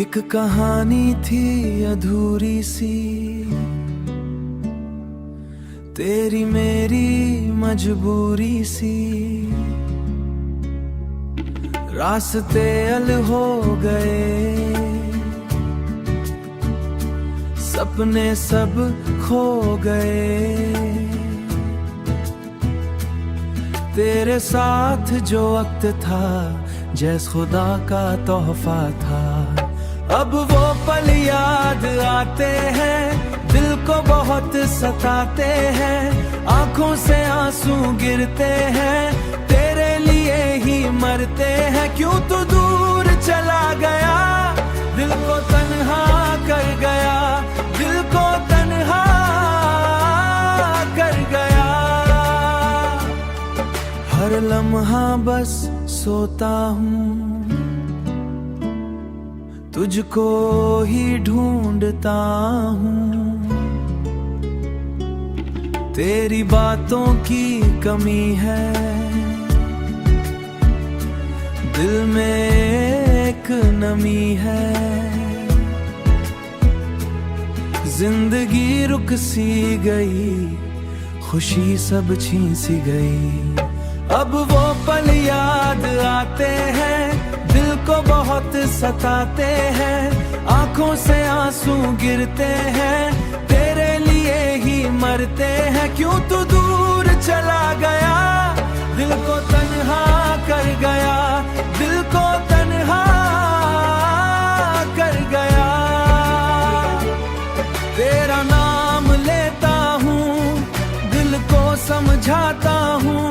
एक कहानी थी अधूरी सी, तेरी मेरी मजबूरी सी। रास्ते अल हो गए, सपने सब खो गए। तेरे साथ जो वक्त था जैस खुदा का तोहफा था। अब वो पल याद आते हैं, दिल को बहुत सताते हैं। आंखों से आंसू गिरते हैं, तेरे लिए ही मरते हैं। क्यों तू दूर चला गया, दिल को तन्हा कर गया, दिल को तन्हा कर गया। हर लम्हा बस सोता हूँ, तुझको ही ढूंढता हूँ। तेरी बातों की कमी है, दिल में एक नमी है। जिंदगी रुक सी गई, खुशी सब छीन सी गई। अब वो पल याद आते हैं, दिल को बहुत सताते हैं। आंखों से आंसू गिरते हैं, तेरे लिए ही मरते हैं। क्यों तू दूर चला गया, दिल को तन्हा कर गया, दिल को तन्हा कर गया। तेरा नाम लेता हूँ, दिल को समझाता हूँ,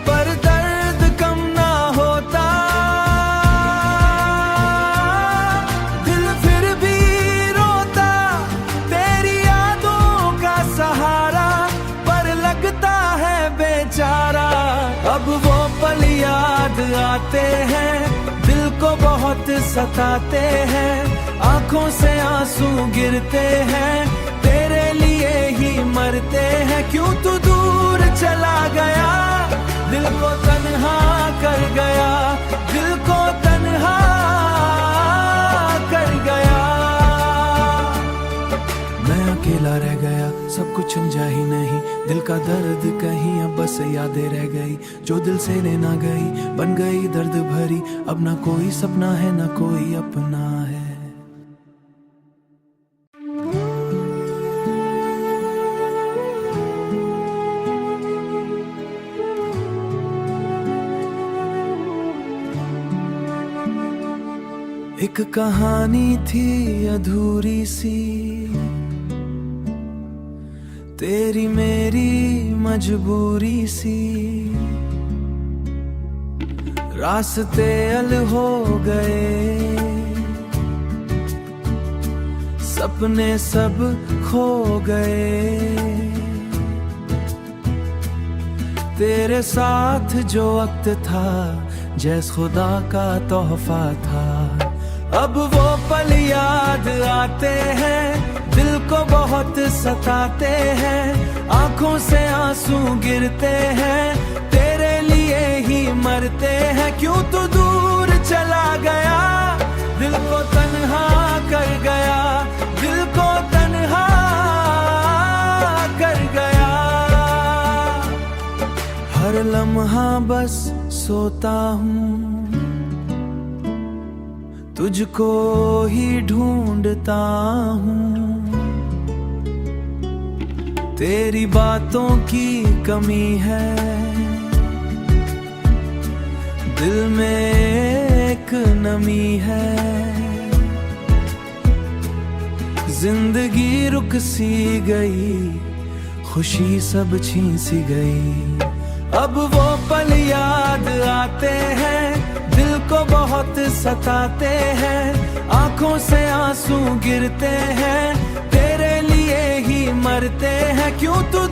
पर दर्द कम ना होता। दिल फिर भी रोता, तेरी यादों का सहारा, पर लगता है बेचारा। अब वो पल याद आते हैं, दिल को बहुत सताते हैं। आंखों से आंसू गिरते हैं, तेरे लिए ही मरते हैं। क्यों तू दूर चला गया, दिल को तन्हा कर गया, दिल को तन्हा कर गया। मैं अकेला रह गया, सब कुछ समझा ही नहीं। दिल का दर्द कहीं अब बस यादें रह गई, जो दिल से लेना गई, बन गई दर्द भरी। अब ना कोई सपना है, ना कोई अपना है। एक कहानी थी अधूरी सी, तेरी मेरी मजबूरी सी। रास्ते अल हो गए, सपने सब खो गए। तेरे साथ जो वक्त था जैस खुदा का तोहफा था। अब वो पल याद आते हैं, दिल को बहुत सताते हैं। आंखों से आंसू गिरते हैं, तेरे लिए ही मरते हैं। क्यों तू दूर चला गया, दिल को तन्हा कर गया, दिल को तन्हा कर गया। हर लम्हा बस सोता हूँ, तुझको ही ढूंढता हूँ। तेरी बातों की कमी है, दिल में एक नमी है। जिंदगी रुक सी गई, खुशी सब छीन सी गई। अब वो पल याद आते हैं, दिल को बहुत सताते हैं। आंखों से आंसू गिरते हैं, तेरे लिए ही मरते हैं। क्यों तू